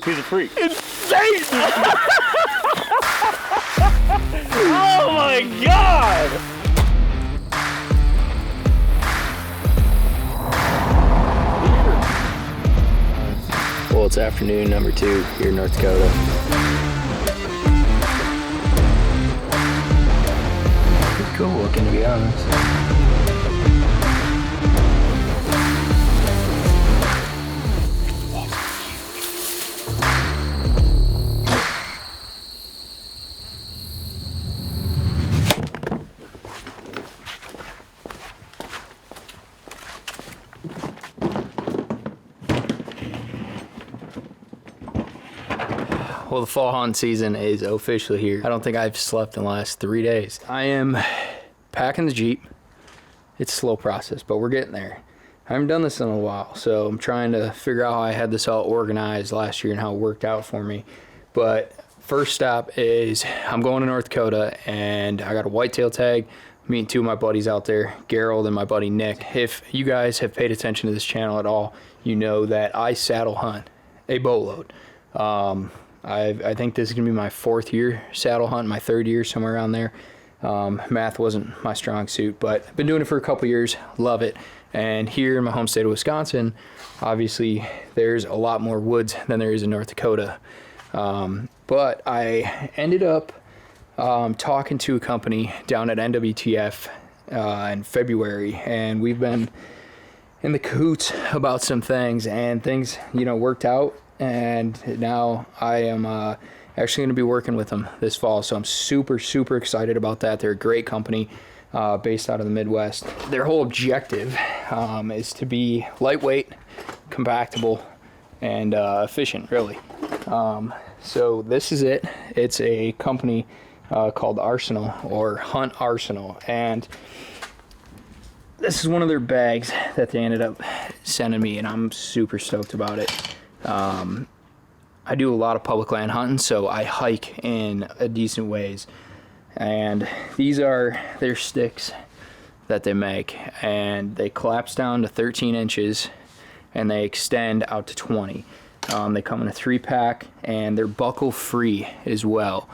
He's a freak. Insane! Oh my God! Well, it's afternoon number 2 here in North Dakota. Pretty cool looking, to be honest. Well, the fall hunting season is officially here. I don't think I've slept in the last 3 days. I am packing the Jeep. It's a slow process, but we're getting there. I haven't done this in a while, so I'm trying to figure out how I had this all organized last year and how it worked out for me. But first stop is I'm going to North Dakota, and I got a whitetail tag. Me and 2 of my buddies out there, Gerald and my buddy Nick. If you guys have paid attention to this channel at all, you know that I saddle hunt a boatload. I think this is gonna be my 4th year saddle hunting, my 3rd year, somewhere around there. Math wasn't my strong suit, but I've been doing it for a couple years, love it. And here in my home state of Wisconsin, obviously there's a lot more woods than there is in North Dakota. But I ended up talking to a company down at NWTF in February, and we've been in the cahoots about some things, and things, you know, worked out. And now I am actually going to be working with them this fall, so I'm super excited about that. They're a great company based out of the Midwest. Their whole objective is to be lightweight, compactable, and efficient, really. So this is it. It's a company called Arsenal, or Hunt Arsenal, and this is one of their bags that they ended up sending me, and I'm super stoked about it. I do a lot of public land hunting, so I hike in a decent ways, and these are their sticks that they make, and they collapse down to 13 inches and they extend out to 20. They come in a 3-pack, and they're buckle free as well.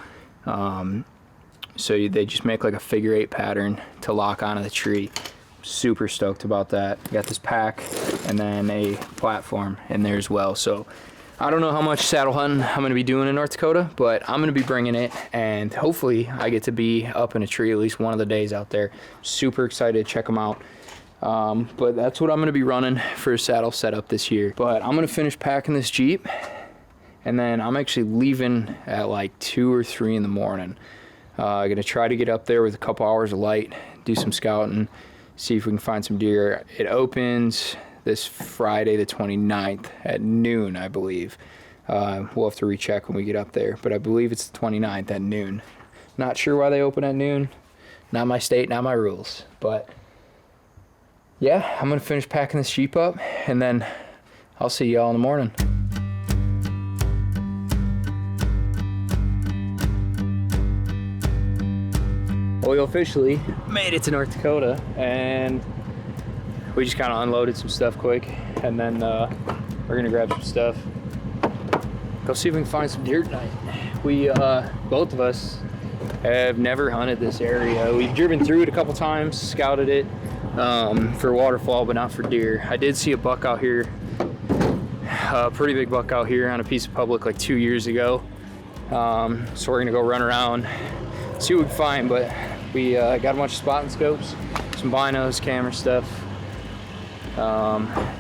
So they just make like a figure 8 pattern to lock onto the tree. Super stoked about that. Got this pack and then a platform in there as well. So I don't know how much saddle hunting I'm going to be doing in North Dakota, but I'm going to be bringing it, and hopefully I get to be up in a tree at least one of the days out there. Super excited to check them out. But that's what I'm going to be running for a saddle setup this year. But I'm going to finish packing this Jeep, and then I'm actually leaving at like 2 or 3 in the morning. I'm going to try to get up there with a couple hours of light, do some scouting, see if we can find some deer. It opens this Friday the 29th at noon, I believe. We'll have to recheck when we get up there, but I believe it's the 29th at noon. Not sure why they open at noon. Not my state, not my rules. But yeah, I'm gonna finish packing this Jeep up, and then I'll see y'all in the morning. Well, we officially made it to North Dakota, and we just kind of unloaded some stuff quick, and then we're gonna grab some stuff, go see if we can find some deer tonight. We both of us have never hunted this area. We've driven through it a couple times, scouted it for waterfowl, but not for deer. I did see a buck out here, a pretty big buck out here on a piece of public like 2 years ago. So we're gonna go run around, see what we can find, but we got a bunch of spotting scopes, some binos, camera stuff,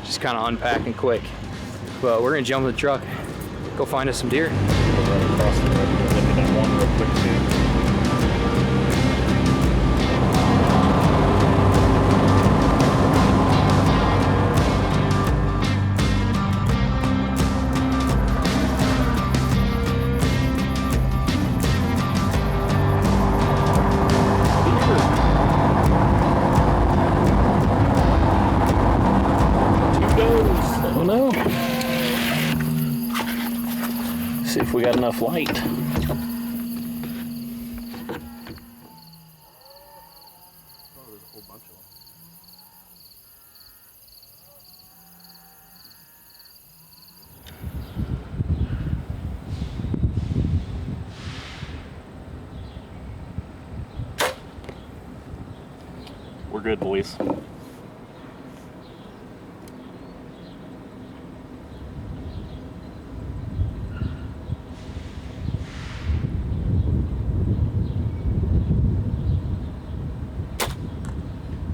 just kind of unpacking quick. But we're gonna jump in the truck, go find us some deer. See if we got enough light. good, boys.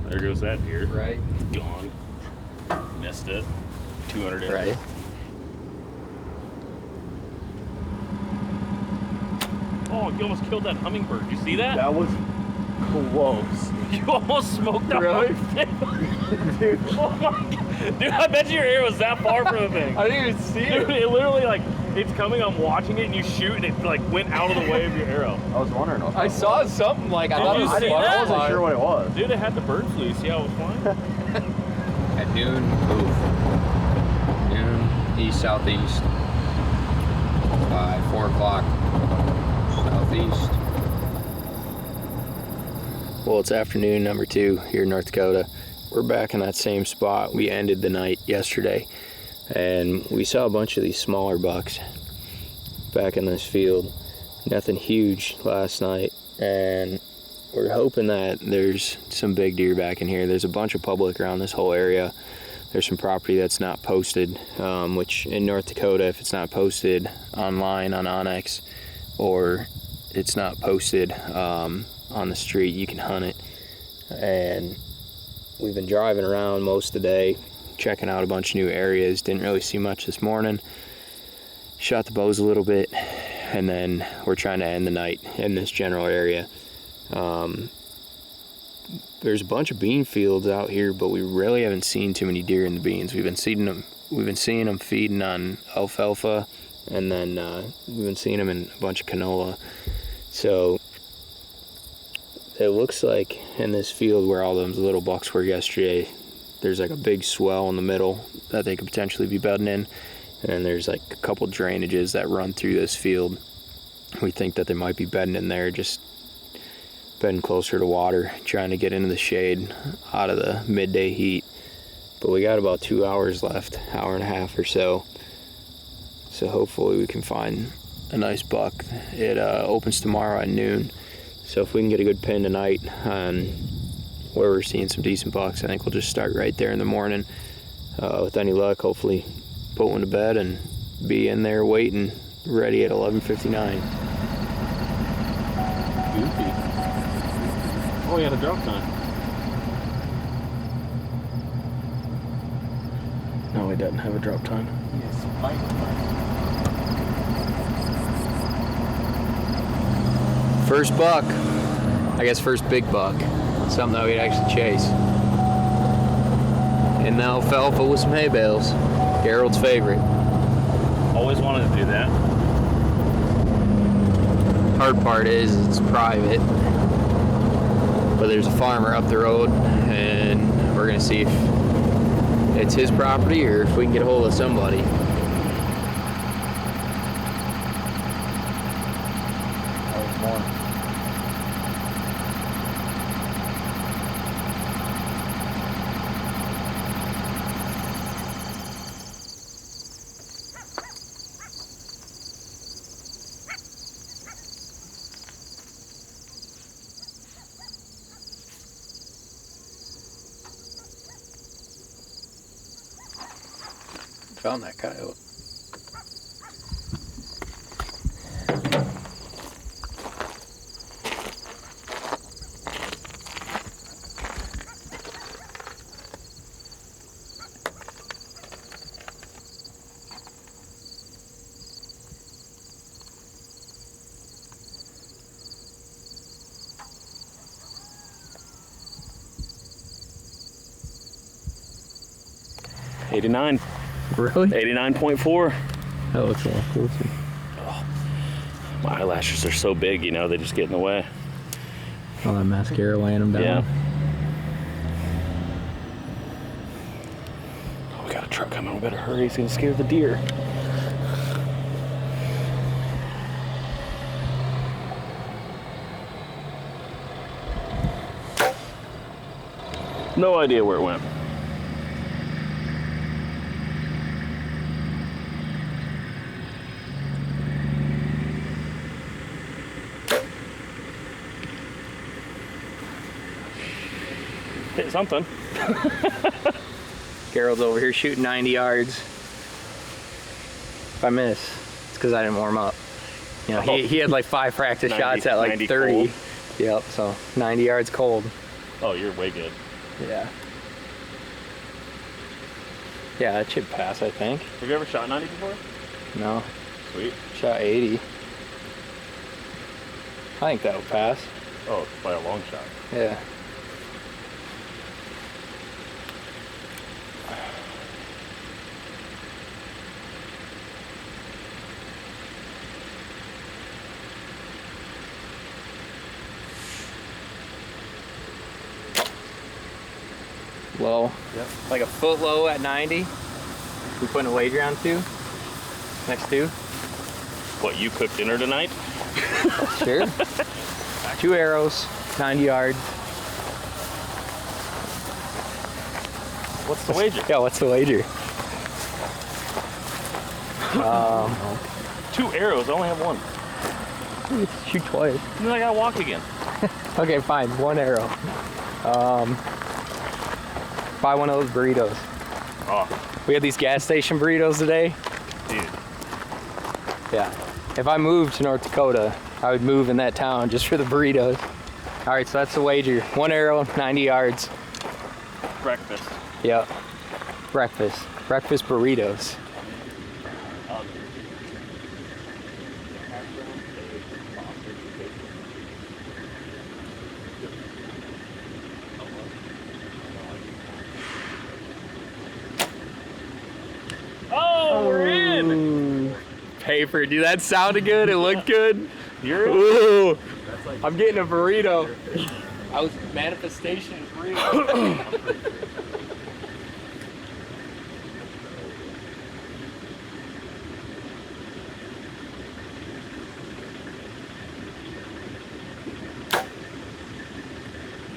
There goes that deer. Right. Gone. Missed it. 200 in. Right. Oh, you almost killed that hummingbird. You see that? That was close. You almost smoked that Really? Dude. Oh my god. Dude, I bet your ear was that far from the thing. I didn't even see Dude, it. it literally, like, it's coming, I'm watching it, and you shoot, and it, like, went out of the way of your arrow. I was wondering. I saw something like I Did thought it you was see a that? I wasn't sure what it was. Dude, it had the bird flu. See how it was flying? At noon, move. Noon, east, southeast. By 4 o'clock, southeast. Well, it's afternoon number 2 here in North Dakota. We're back in that same spot. We ended the night yesterday, and we saw a bunch of these smaller bucks back in this field. Nothing huge last night, and we're hoping that there's some big deer back in here. There's a bunch of public around this whole area. There's some property that's not posted, which in North Dakota, if it's not posted online on Onyx, or it's not posted on the street, you can hunt it. And we've been driving around most of the day, checking out a bunch of new areas. Didn't really see much this morning. Shot the bows a little bit, and then we're trying to end the night in this general area. There's a bunch of bean fields out here, but we really haven't seen too many deer in the beans. We've been seeing them feeding on alfalfa, and then we've been seeing them in a bunch of canola. So it looks like in this field where all those little bucks were yesterday, there's like a big swell in the middle that they could potentially be bedding in, and then there's like a couple drainages that run through this field. We think that they might be bedding in there, just bedding closer to water, trying to get into the shade out of the midday heat. But we got about 2 hours left, hour and a half or so. So hopefully we can find a nice buck. It opens tomorrow at noon. So if we can get a good pin tonight on where we're seeing some decent bucks, I think we'll just start right there in the morning. With any luck, hopefully put one to bed and be in there waiting, ready at 11:59. Goofy. Oh, he had a drop time. No, he doesn't have a drop time. First buck, I guess first big buck, something that we'd actually chase. In the alfalfa with some hay bales, Gerald's favorite. Always wanted to do that. Hard part is it's private, but there's a farmer up the road, and we're gonna see if it's his property or if we can get a hold of somebody. Found that coyote. '89. Really? 89.4. That looks a lot closer. My eyelashes are so big, you know, they just get in the way. All that mascara laying them down. Yeah. Oh, we got a truck coming. We better hurry. He's gonna scare the deer. No idea where it went. something. Gerald's over here shooting 90 yards. If I miss, it's because I didn't warm up. You know, he had like 5 practice 90 shots at like 90 30. cold. Yep, so 90 yards cold. Oh, you're way good. Yeah. Yeah, that should pass, I think. Have you ever shot 90 before? No, Sweet. shot 80. I think that'll pass. Oh, by a long shot. Yeah. Low. Yep. Like a foot low at 90. We putting a wager on 2? Next 2? What, you cooked dinner tonight? Sure. 2 arrows, 90 yards. What's the wager? Yeah, what's the wager? 2 arrows. I only have 1. Shoot twice. And then I gotta walk again. Okay, fine. 1 arrow. Buy one of those burritos. Oh, We had these gas station burritos today. dude. Yeah. If I moved to North Dakota, I would move in that town just for the burritos. All right, so that's the wager. 1 arrow, 90 yards. Breakfast. Yep. Breakfast. Breakfast burritos. Oh, we're in. Paper, dude, that sounded good. It looked good. You're in. Ooh, I'm getting a burrito. I was manifestation burrito.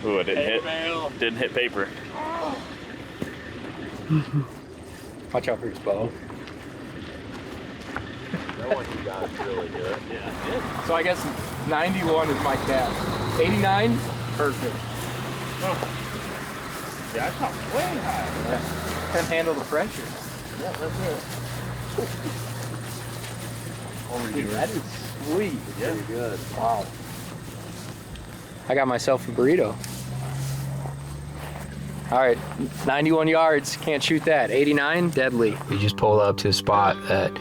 Ooh, it didn't hit. Mail. Didn't hit paper. Watch out for his bow. That one you got is really good. Yeah, So I guess 91 is my cap. 89, perfect. Yeah, I shot way high. Can handle the pressure. Yeah, that's it. Dude, that is sweet. Yeah. Pretty good. Wow. I got myself a burrito. All right, 91 yards, can't shoot that. 89, deadly. We just pulled up to a spot that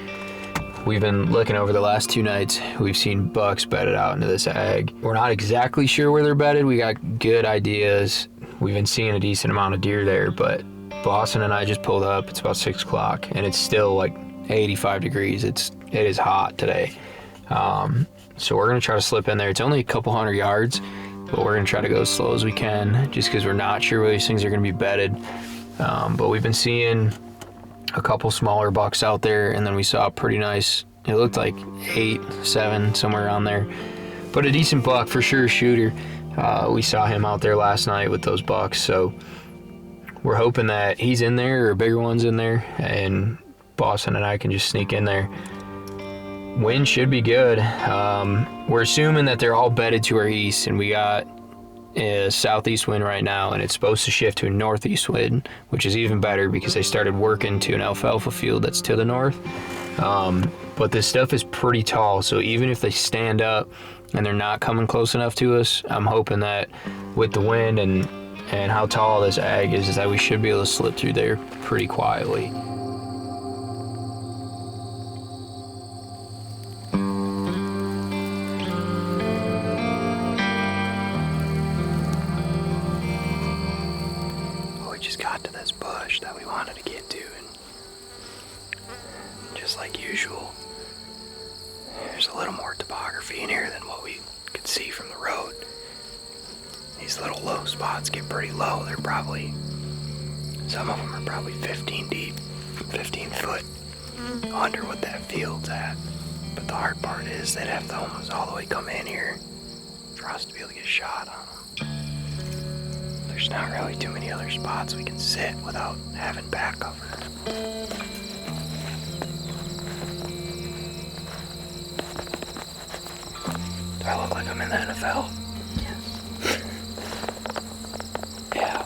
we've been looking over the last 2 nights. We've seen bucks bedded out into this ag. We're not exactly sure where they're bedded. We got good ideas. We've been seeing a decent amount of deer there, but Boston and I just pulled up. It's about 6 o'clock and it's still like 85 degrees. It is hot today. So we're gonna try to slip in there. It's only a couple hundred yards, but we're gonna try to go as slow as we can just because we're not sure where these things are gonna be bedded. But we've been seeing a couple smaller bucks out there, and then we saw a pretty nice, it looked like 8, 7, somewhere around there, but a decent buck for sure, shooter. We saw him out there last night with those bucks, so we're hoping that he's in there or a bigger one's in there and Boston and I can just sneak in there. Wind should be good. We're assuming that they're all bedded to our east, and we got a southeast wind right now, and it's supposed to shift to a northeast wind, which is even better because they started working to an alfalfa field that's to the north. But this stuff is pretty tall, so even if they stand up and they're not coming close enough to us, I'm hoping that with the wind and how tall this ag is that we should be able to slip through there pretty quietly. Got to this bush that we wanted to get to, and just like usual, there's a little more topography in here than what we could see from the road. These little low spots get pretty low. They're probably, some of them are probably 15 deep, 15 foot under what that field's at. But the hard part is they'd have to almost all the way come in here for us to be able to get a shot on them. There's not really too many other spots we can sit without having back cover. Do I look like I'm in the NFL? Yes. Yeah.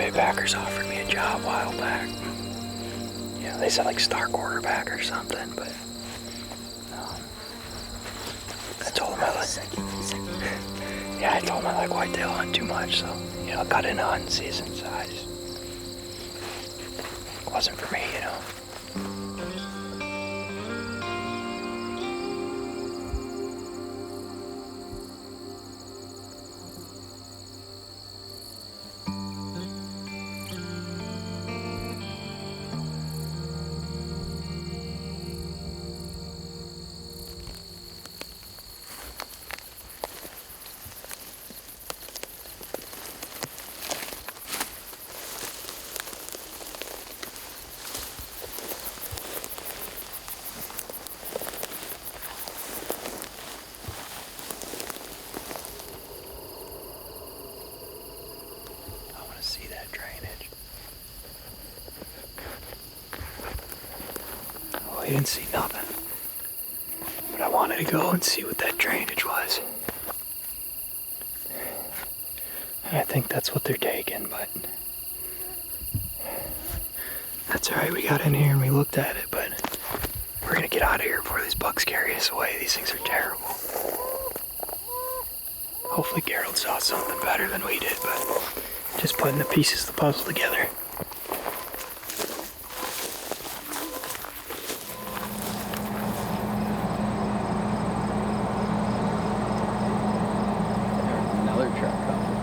Bay Packers offered me a job a while back. You know, they said like star quarterback or something, but I told them I like, yeah, I told them I like whitetail hunt too much, so, you know, cut into hunting season, so I just, it wasn't for me, you know. See that drainage. Oh, I didn't see nothing. But I wanted to go and see what that drainage was. And I think that's what they're taking, but that's alright. We got in here and we looked at it, but we're gonna get out of here before these bugs carry us away. These things are terrible. Hopefully Gerald saw something better than we did, but just putting the pieces of the puzzle together. Another truck coming.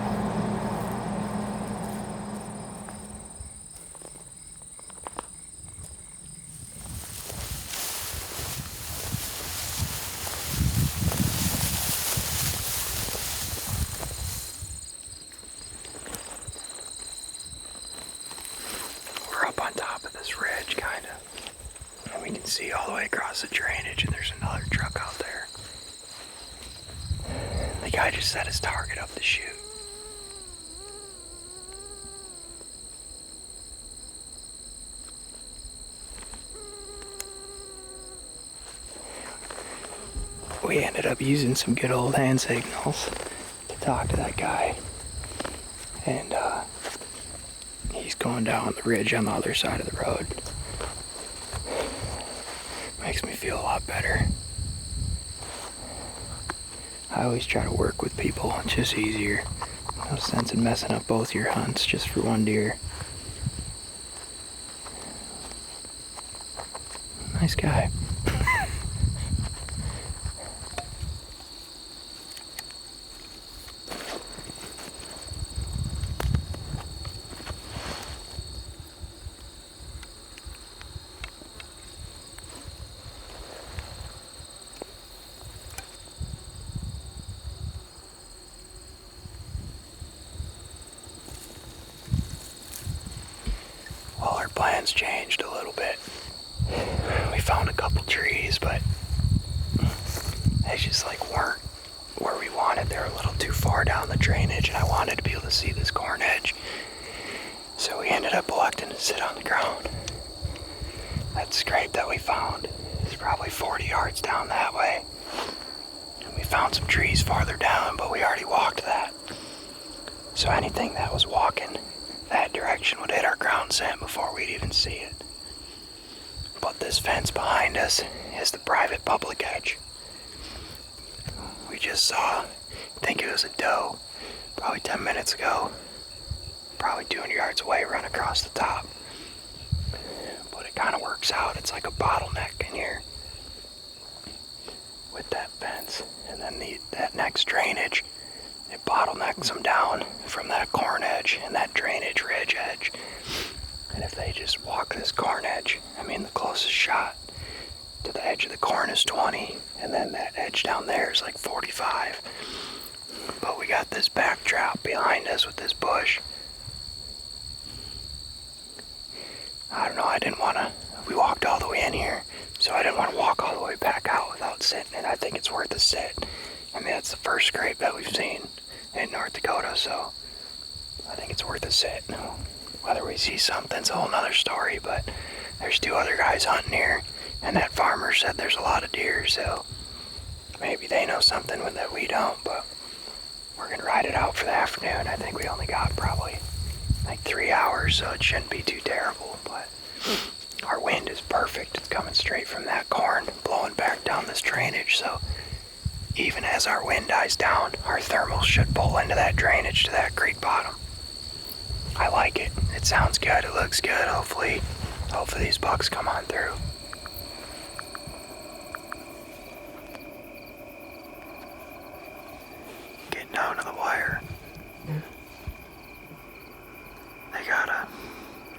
On top of this ridge, kind of. And we can see all the way across the drainage, and there's another truck out there. The guy just set his target up to shoot. We ended up using some good old hand signals to talk to that guy. And, he's going down the ridge on the other side of the road. Makes me feel a lot better. I always try to work with people. It's just easier. No sense in messing up both your hunts just for one deer. Nice guy. Well, our plans changed a little bit. We found a couple trees, but they just like weren't where we wanted. They're a little too far down the drainage, and I wanted to be able to see this corn edge. So we ended up electing to sit on the ground. That scrape that we found is probably 40 yards down that way. And we found some trees farther down, but we already walked that. So anything that was walking that direction would hit our ground scent before we'd even see it. But this fence behind us is the private public edge. We just saw, I think it was a doe, probably 10 minutes ago, probably 200 yards away, run across the top. But it kind of works out. It's like a bottleneck in here with that fence. And then that next drainage, it bottlenecks them down from that corn edge and that drainage ridge edge. And if they just walk this corn edge, I mean, the closest shot to the edge of the corn is 20, and then that edge down there is like 45. But we got this backdrop behind us with this bush. I don't know, I didn't want to, we walked all the way in here, so I didn't want to walk all the way back out without sitting, and I think it's worth a sit. I mean, that's the first scrape that we've seen in North Dakota, so I think it's worth a sit. Whether we see something's a whole nother story, but there's 2 other guys hunting here, and that farmer said there's a lot of deer, so maybe they know something that we don't, but we're gonna ride it out for the afternoon. I think we only got probably like 3 hours, so it shouldn't be too terrible, but our wind is perfect. It's coming straight from that corn, blowing back down this drainage, so even as our wind dies down, our thermals should pull into that drainage to that creek bottom. I like it. It sounds good. It looks good. Hopefully these bucks come on through. Getting down to the wire.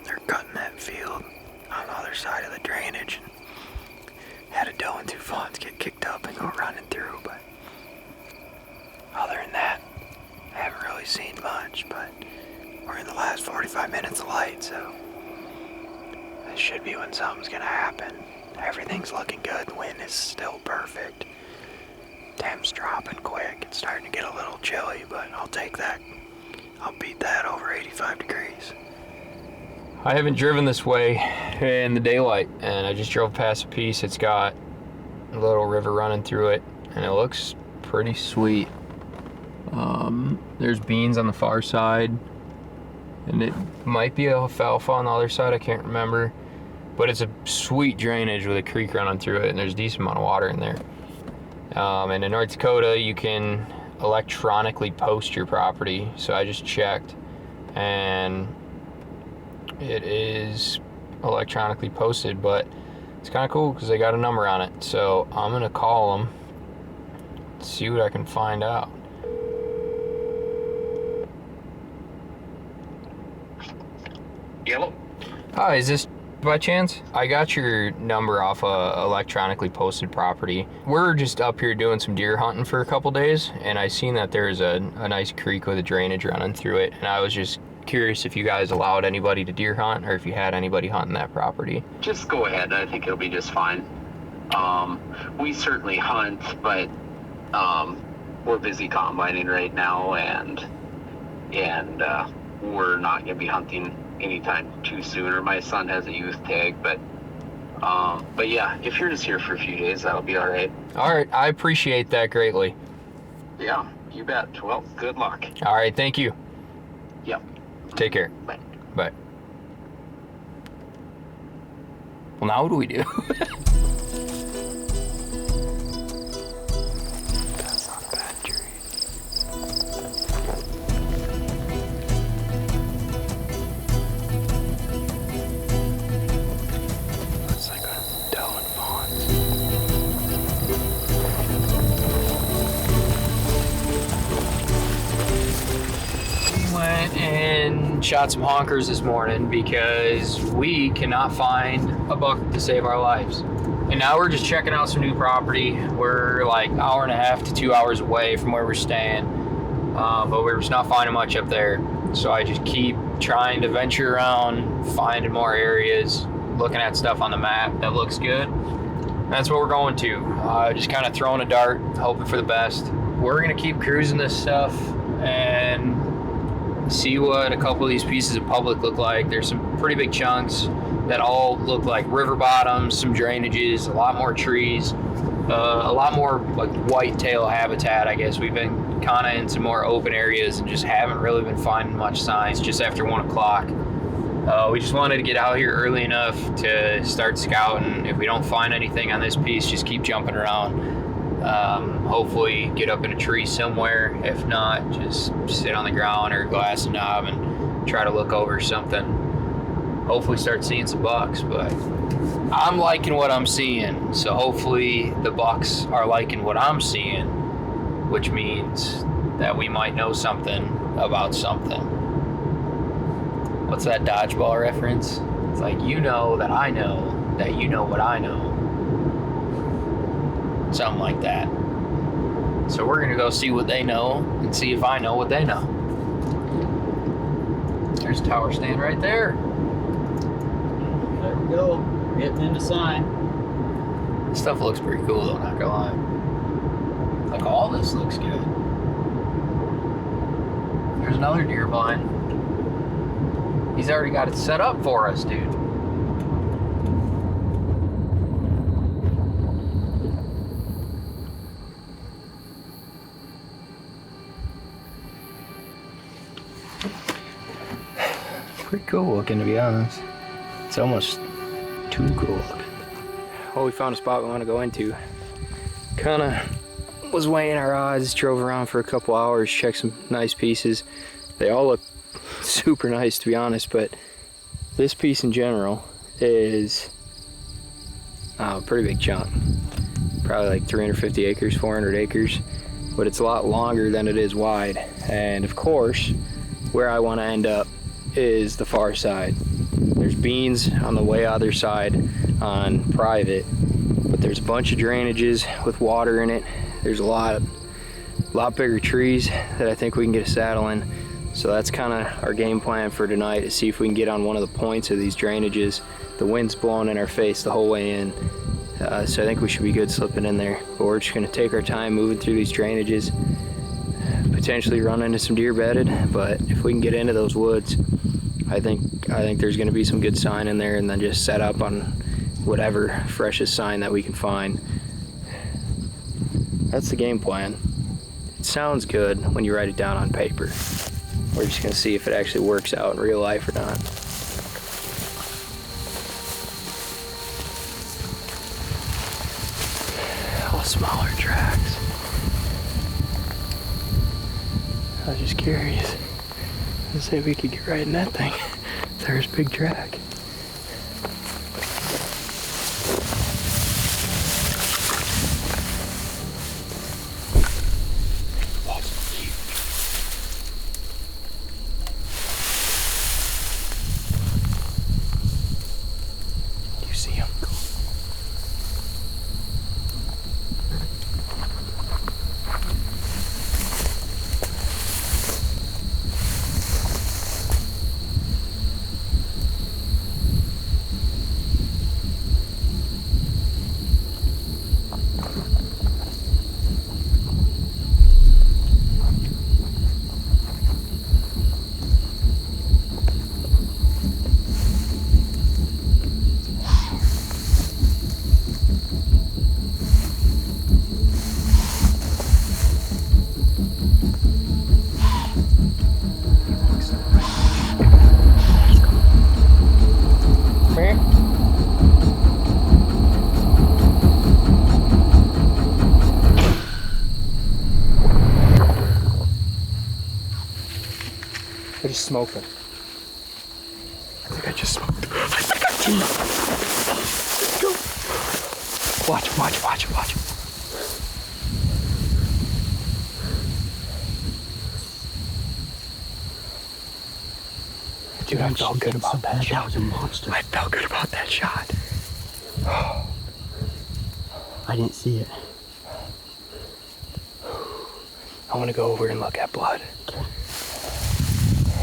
They're cutting that field on the other side of the drainage. Had a doe and 2 fawns get kicked up and go running through, but other than that, I haven't really seen much, but we're in the last 45 minutes of light, so this should be when something's gonna happen. Everything's looking good. The wind is still perfect. Temps dropping quick. It's starting to get a little chilly, but I'll take that. I'll beat that over 85 degrees. I haven't driven this way in the daylight, and I just drove past a piece. It's got a little river running through it, and it looks pretty sweet. There's beans on the far side, and it might be alfalfa on the other side, I can't remember. But it's a sweet drainage with a creek running through it, and there's a decent amount of water in there. And in North Dakota, you can electronically post your property. So I just checked, and it is electronically posted, but it's kind of cool because they got a number on it. So I'm gonna call them, see what I can find out. Yellow. Hi, is this by chance? I got your number off a electronically posted property. We're just up here doing some deer hunting for a couple days, and I seen that there's a nice creek with a drainage running through it, and I was just curious if you guys allowed anybody to deer hunt or if you had anybody hunting that property. Just go ahead. I think it'll be just fine. We certainly hunt, but we're busy combining right now, and we're not going to be hunting anytime too soon. Or my son has a youth tag, but yeah, if you're just here for a few days, that'll be all right. All right, I appreciate that greatly. Yeah, you bet. Well, good luck. All right, thank you. Yep. Take care. Bye. Bye. Well, now what do we do? That's not a bad tree. Looks like a doe and fawns. We went and shot some honkers this morning because we cannot find a buck to save our lives. And now we're just checking out some new property. We're like an hour and a half to 2 hours away from where we're staying, but we're just not finding much up there. So I just keep trying to venture around, finding more areas, looking at stuff on the map that looks good. That's what we're going to. Just kind of throwing a dart, hoping for the best. We're gonna keep cruising this stuff and see what a couple of these pieces of public look like. There's some pretty big chunks that all look like river bottoms, some drainages, a lot more trees, a lot more like whitetail habitat. I guess we've been kind of in some more open areas and just haven't really been finding much signs just after 1 o'clock. We just wanted to get out here early enough to start scouting. If we don't find anything on this piece, just keep jumping around. Hopefully get up in a tree somewhere. If not, just sit on the ground or glass a knob and try to look over something. Hopefully start seeing some bucks, but I'm liking what I'm seeing. So hopefully the bucks are liking what I'm seeing, which means that we might know something about something. What's that dodgeball reference? It's like, you know that I know that you know what I know. Something like that. So we're gonna go see what they know and see if I know what they know. There's a tower stand right there. There we go. We're getting into sign. This stuff looks pretty cool though, not gonna lie. Like all this looks good. There's another deer blind. He's already got it set up for us, dude. pretty cool looking, to be honest. It's almost too cool looking. Well, we found a spot we want to go into. Kind of was weighing our odds, drove around for a couple hours, checked some nice pieces. They all look super nice, to be honest, but this piece in general is a pretty big chunk. Probably like 350 acres, 400 acres, but it's a lot longer than it is wide. And of course, where I want to end up is the far side. There's beans on the way other side on private, but there's a bunch of drainages with water in it. There's a lot bigger trees that I think we can get a saddle in. So that's kind of our game plan for tonight, to see if we can get on one of the points of these drainages. The wind's blowing in our face the whole way in, so I think we should be good slipping in there. But we're just going to take our time moving through these drainages, potentially run into some deer bedded, but if we can get into those woods, I think there's going to be some good sign in there, and then just set up on whatever freshest sign that we can find. That's the game plan. It sounds good when you write it down on paper. We're just gonna see if it actually works out in real life or not. All smaller tracks. I was just curious. Let's see if we could get right in that thing. There's a big track. I just smoked him. I think I just smoked him. I think I did. Let's go. Watch him, watch him, watch him, watch him. Dude, I felt good about that shot. That was a monster. I felt good about that shot. I didn't see it. I want to go over and look at blood.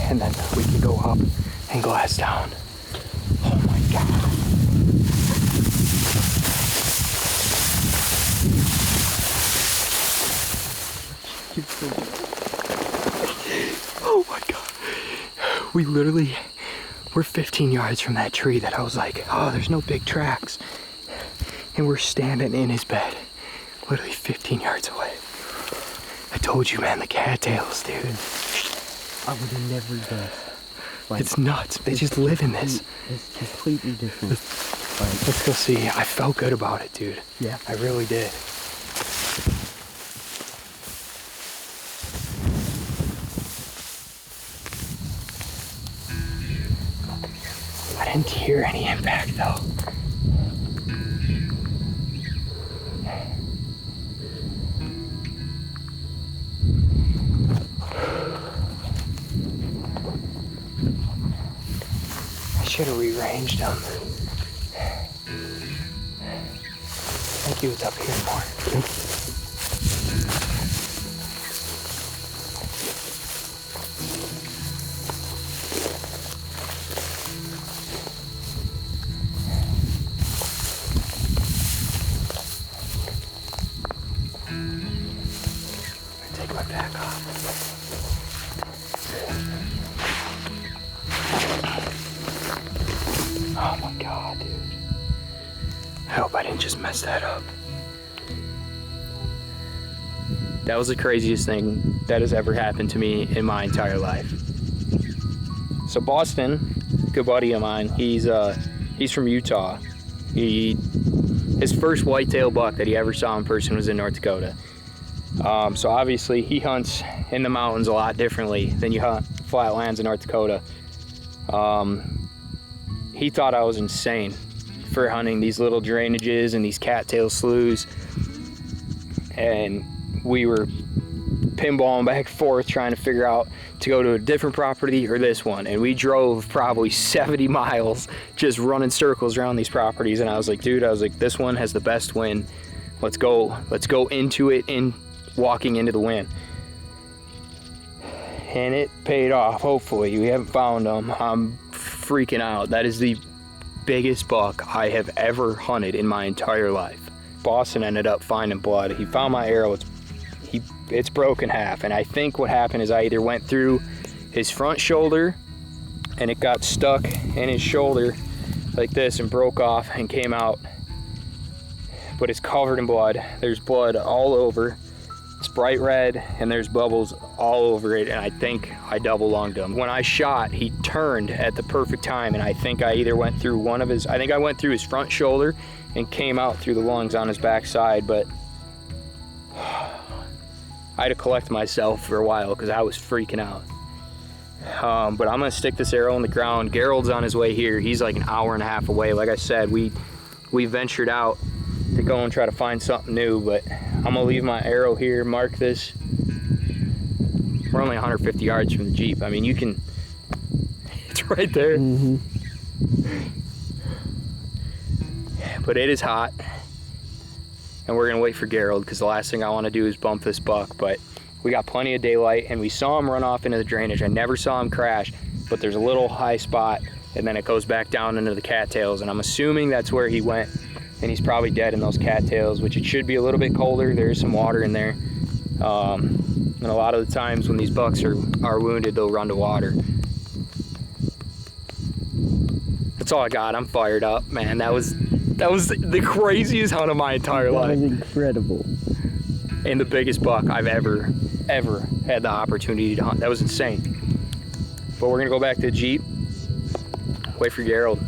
And then we can go up and glass down. Oh my God. Oh my God. We're 15 yards from that tree that I was like, oh, there's no big tracks. And we're standing in his bed, literally 15 yards away. I told you, man, the cattails, dude. I would have never guessed. Like, it's nuts. They just live in this. It's completely different. Let's go see. I felt good about it, dude. Yeah. I really did. I didn't hear any impact though. I should have rearranged them. I think he was up here more. Take my back off. Oh my God, dude. I hope I didn't just mess that up. That was the craziest thing that has ever happened to me in my entire life. So Boston good buddy of mine. He's from Utah. His first whitetail buck that he ever saw in person was in North Dakota. So obviously he hunts in the mountains a lot differently than you hunt flatlands in North Dakota. He thought I was insane for hunting these little drainages and these cattail sloughs, and we were pinballing back and forth trying to figure out to go to a different property or this one, and we drove probably 70 miles just running circles around these properties. And I was like, dude, this one has the best wind. Let's go into it in walking into the wind. And it paid off. Hopefully we haven't found them. I'm freaking out. That is the biggest buck I have ever hunted in my entire life. Boston ended up finding blood. He found my arrow. It's broken half, and I think what happened is I either went through his front shoulder and it got stuck in his shoulder like this and broke off and came out, but it's covered in blood. There's blood all over. It's bright red and there's bubbles all over it, and I think I double lunged him. When I shot, he turned at the perfect time, and I think I either went through I went through his front shoulder and came out through the lungs on his backside, but I had to collect myself for a while because I was freaking out. But I'm gonna stick this arrow in the ground. Gerald's on his way here. He's like an hour and a half away. Like I said, we ventured out to go and try to find something new, but I'm gonna leave my arrow here, mark this. We're only 150 yards from the Jeep. I mean, you can, it's right there. Mm-hmm. But it is hot. And we're gonna wait for Gerald because the last thing I want to do is bump this buck. But we got plenty of daylight, and we saw him run off into the drainage. I never saw him crash, but there's a little high spot, and then it goes back down into the cattails, and I'm assuming that's where he went, and he's probably dead in those cattails, which it should be a little bit colder. There is some water in there, and a lot of the times when these bucks are wounded, they'll run to water. That's all I got. I'm fired up, man. That was the craziest hunt of my entire life. That was incredible. And the biggest buck I've ever had the opportunity to hunt. That was insane. But we're gonna go back to the Jeep, wait for Gerald.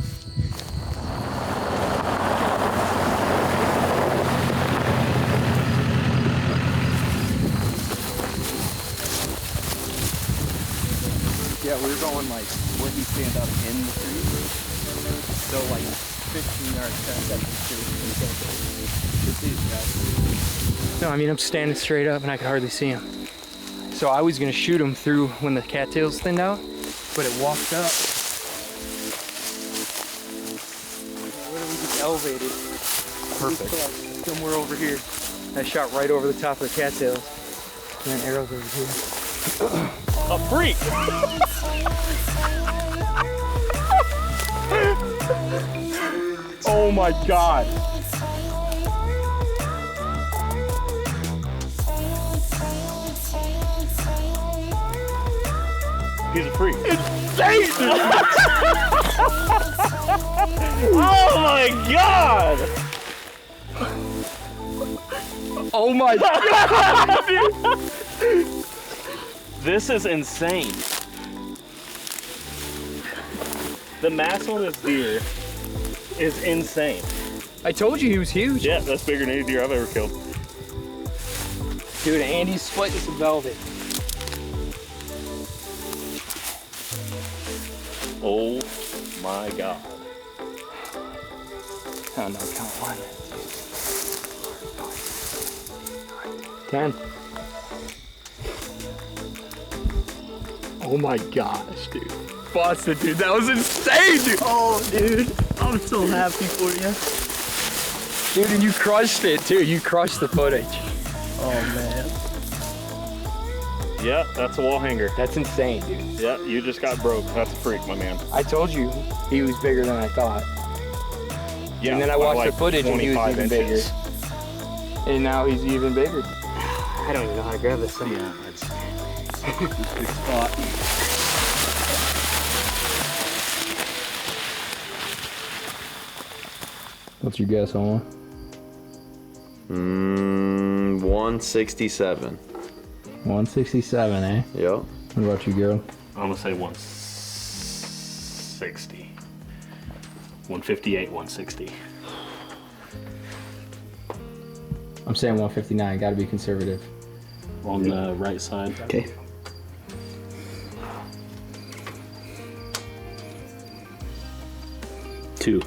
Yeah, we were going like where you stand up in the tree. So like 15 yards past that tree. No, I mean, I'm standing straight up and I could hardly see him. So I was gonna shoot him through when the cattails thinned out, but it walked up. Literally just elevated. Perfect. Like somewhere over here. I shot right over the top of the cattails. And then arrows over here. A freak! Oh my God. He's a freak. Insane! Oh my God! Oh my God, dude. This is insane. The mass on this deer is insane. I told you he was huge. Yeah, that's bigger than any deer I've ever killed. Dude, Andy's splitting some velvet. Oh my God. Oh no, come on. 10. Oh my gosh, dude. Boston, dude, that was insane, dude. Oh, dude, I'm so happy for you. Dude, and you crushed it too. You crushed the footage. Oh man. Yeah, that's a wall hanger. That's insane, dude. Yeah, you just got broke. That's a freak, my man. I told you he was bigger than I thought. Yeah, And then I by watched like the footage and he was 25 even inches. bigger. And now he's even bigger. I don't even know how to grab this thing. Yeah, that's a big spot. What's your guess on one? 167. 167, eh? Yep. What about you, girl? I'm gonna say 160. 158, 160. I'm saying 159. Got to be conservative. On the right side. Okay. Two.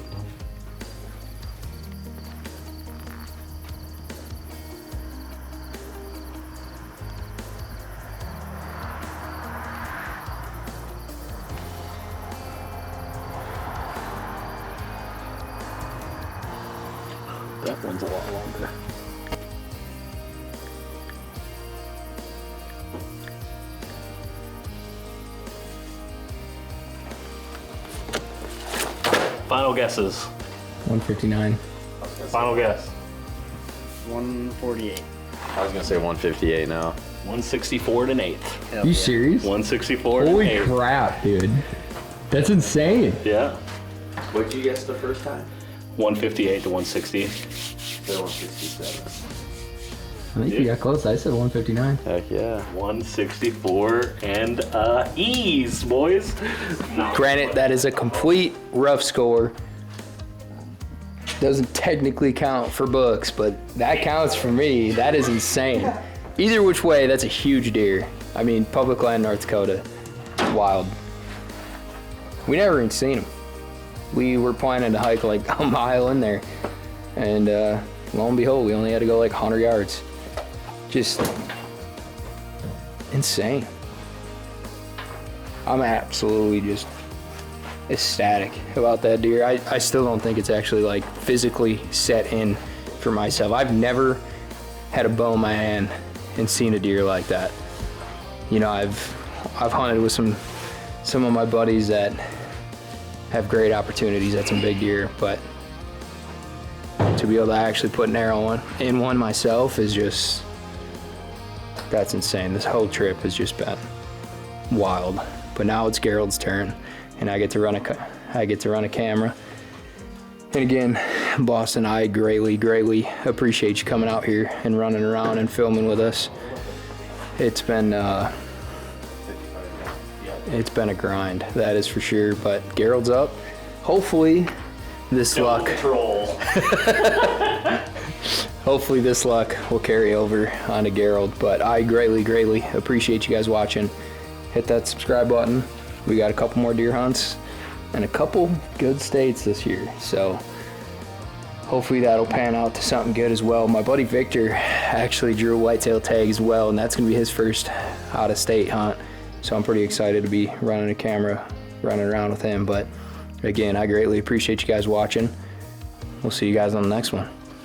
That one's a lot longer. Final guesses. 159. Final guess. 148. I was gonna say 158 now. 164 and an eighth. Hell You yeah. serious? 164 and an Holy eighth. crap, dude. That's insane. Yeah. What'd you guess the first time? 158 to 160. Said 167. I think you got close. I said 159. Heck yeah. 164 and ease, boys. No. Granted, that is a complete rough score. Doesn't technically count for books, but that counts for me. That is insane. Either which way, that's a huge deer. I mean, public land, North Dakota. Wild. We never even seen him. We were planning to hike like a mile in there. And lo and behold, we only had to go like 100 yards. Just insane. I'm absolutely just ecstatic about that deer. I still don't think it's actually like physically set in for myself. I've never had a bow in my hand and seen a deer like that. You know, I've hunted with some of my buddies that have great opportunities at some big deer, but to be able to actually put an arrow in one myself is just, that's insane. This whole trip has just been wild. But now it's Gerald's turn, and I get to run a camera. And again, Boston, I greatly appreciate you coming out here and running around and filming with us. It's been a grind, that is for sure. But Gerald's up. Hopefully, this luck. Hopefully this luck will carry over onto Gerald, but I greatly appreciate you guys watching. Hit that subscribe button. We got a couple more deer hunts and a couple good states this year, so hopefully that'll pan out to something good as well. My buddy Victor actually drew a whitetail tag as well, and that's gonna be his first out-of-state hunt, so I'm pretty excited to be running a camera, running around with him. But again, I greatly appreciate you guys watching. We'll see you guys on the next one.